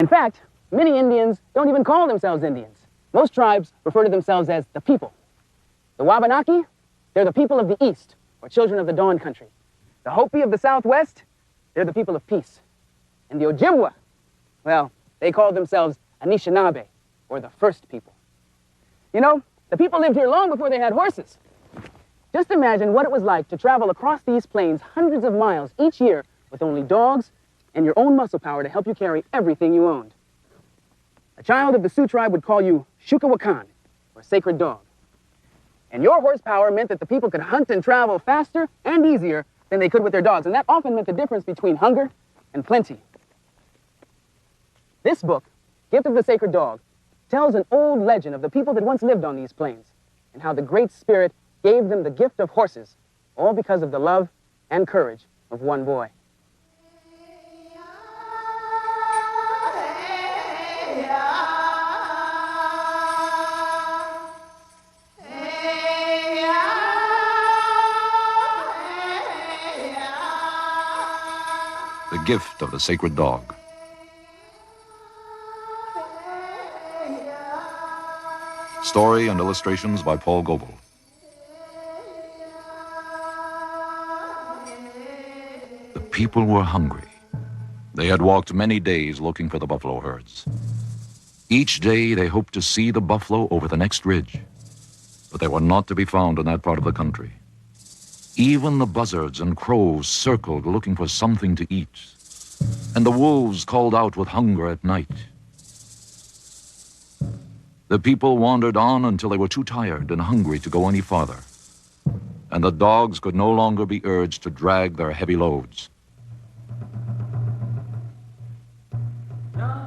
In fact, many Indians don't even call themselves Indians. Most tribes refer to themselves as the people. The Wabanaki, they're the people of the East, or children of the Dawn Country. The Hopi of the Southwest, they're the people of peace. And the Ojibwa, well, they call themselves Anishinaabe, or the first people. You know, the people lived here long before they had horses. Just imagine what it was like to travel across these plains hundreds of miles each year with only dogs and your own muscle power to help you carry everything you owned. A child of the Sioux tribe would call you Shukawakan, or sacred dog. And your horsepower meant that the people could hunt and travel faster and easier than they could with their dogs, and that often meant the difference between hunger and plenty. This book, Gift of the Sacred Dog, tells an old legend of the people that once lived on these plains and how the Great Spirit gave them the gift of horses, all because of the love and courage of one boy. The Gift of the Sacred Dog. Story and illustrations by Paul Goebel. The people were hungry. They had walked many days looking for the buffalo herds. Each day they hoped to see the buffalo over the next ridge, but they were not to be found in that part of the country. Even the buzzards and crows circled looking for something to eat, and the wolves called out with hunger at night. The people wandered on until they were too tired and hungry to go any farther, and the dogs could no longer be urged to drag their heavy loads.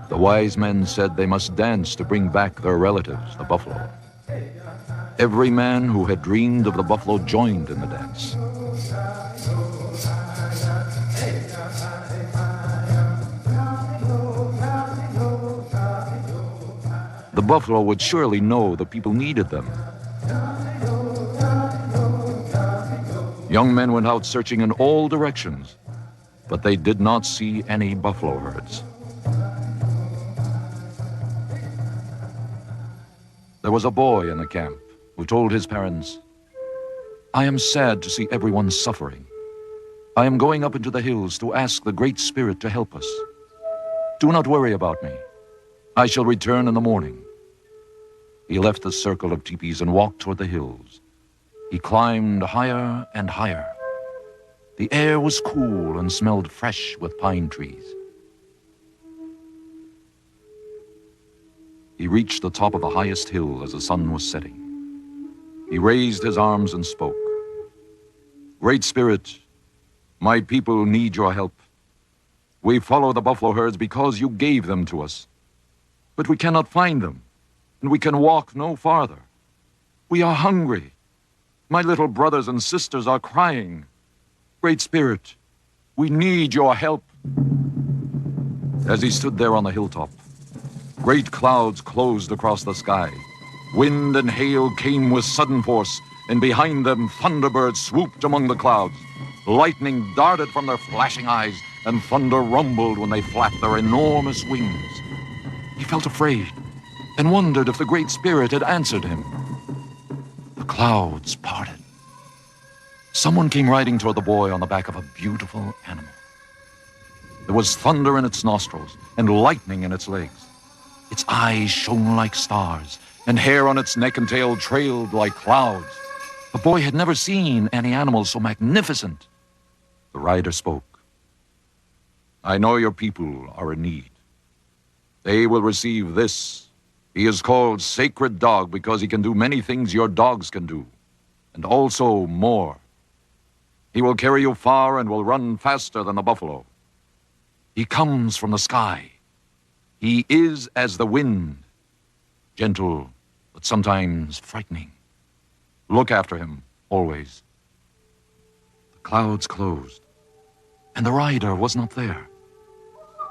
The wise men said they must dance to bring back their relatives, the buffalo. Every man who had dreamed of the buffalo joined in the dance. The buffalo would surely know the people needed them. Young men went out searching in all directions, but they did not see any buffalo herds. There was a boy in the camp who told his parents, "I am sad to see everyone suffering. I am going up into the hills to ask the Great Spirit to help us. Do not worry about me. I shall return in the morning." He left the circle of teepees and walked toward the hills. He climbed higher and higher. The air was cool and smelled fresh with pine trees. He reached the top of the highest hill as the sun was setting. He raised his arms and spoke. "Great Spirit, my people need your help. We follow the buffalo herds because you gave them to us. But we cannot find them, and we can walk no farther. We are hungry. My little brothers and sisters are crying. Great Spirit, we need your help." As he stood there on the hilltop, great clouds closed across the sky. Wind and hail came with sudden force, and behind them thunderbirds swooped among the clouds. Lightning darted from their flashing eyes, and thunder rumbled when they flapped their enormous wings. He felt afraid and wondered if the Great Spirit had answered him. The clouds parted. Someone came riding toward the boy on the back of a beautiful animal. There was thunder in its nostrils and lightning in its legs. Its eyes shone like stars, and hair on its neck and tail trailed like clouds. The boy had never seen any animal so magnificent. The rider spoke. "I know your people are in need. They will receive this. He is called Sacred Dog because he can do many things your dogs can do, and also more. He will carry you far and will run faster than the buffalo. He comes from the sky. He is as the wind, gentle, but sometimes frightening. Look after him, always." The clouds closed, and the rider was not there.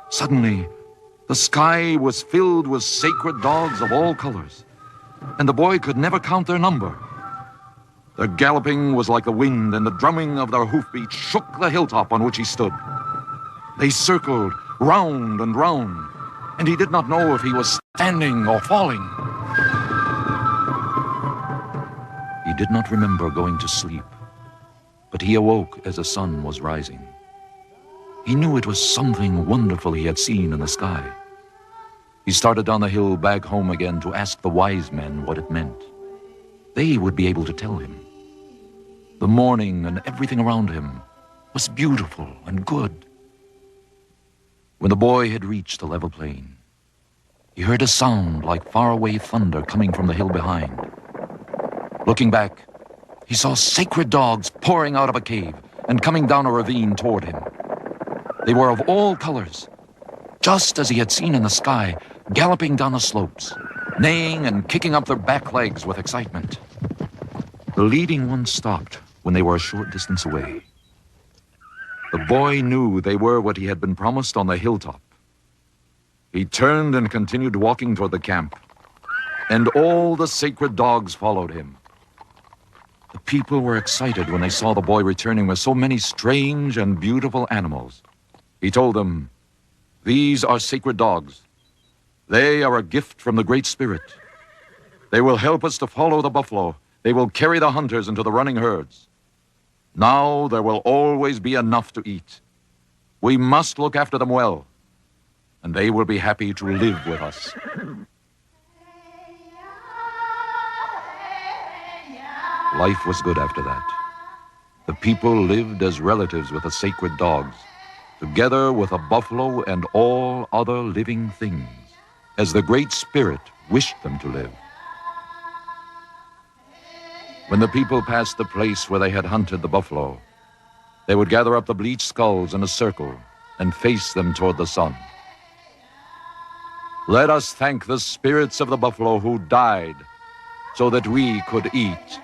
Suddenly, the sky was filled with sacred dogs of all colors, and the boy could never count their number. Their galloping was like the wind, and the drumming of their hoofbeats shook the hilltop on which he stood. They circled round and round. and he did not know if he was standing or falling. He did not remember going to sleep, but he awoke as the sun was rising. He knew it was something wonderful he had seen in the sky. He started down the hill back home again to ask the wise men what it meant. They would be able to tell him. The morning and everything around him was beautiful and good. When the boy had reached the level plain, he heard a sound like faraway thunder coming from the hill behind. Looking back, he saw sacred dogs pouring out of a cave and coming down a ravine toward him. They were of all colors, just as he had seen in the sky, galloping down the slopes, neighing and kicking up their back legs with excitement. The leading one stopped when they were a short distance away. The boy knew they were what he had been promised on the hilltop. He turned and continued walking toward the camp, and all the sacred dogs followed him. The people were excited when they saw the boy returning with so many strange and beautiful animals. He told them, "These are sacred dogs. They are a gift from the Great Spirit. They will help us to follow the buffalo. They will carry the hunters into the running herds. Now there will always be enough to eat. We must look after them well, and they will be happy to live with us." Life was good after that. The people lived as relatives with the sacred dogs, together with a buffalo and all other living things, as the Great Spirit wished them to live. When the people passed the place where they had hunted the buffalo, they would gather up the bleached skulls in a circle and face them toward the sun. "Let us thank the spirits of the buffalo who died so that we could eat."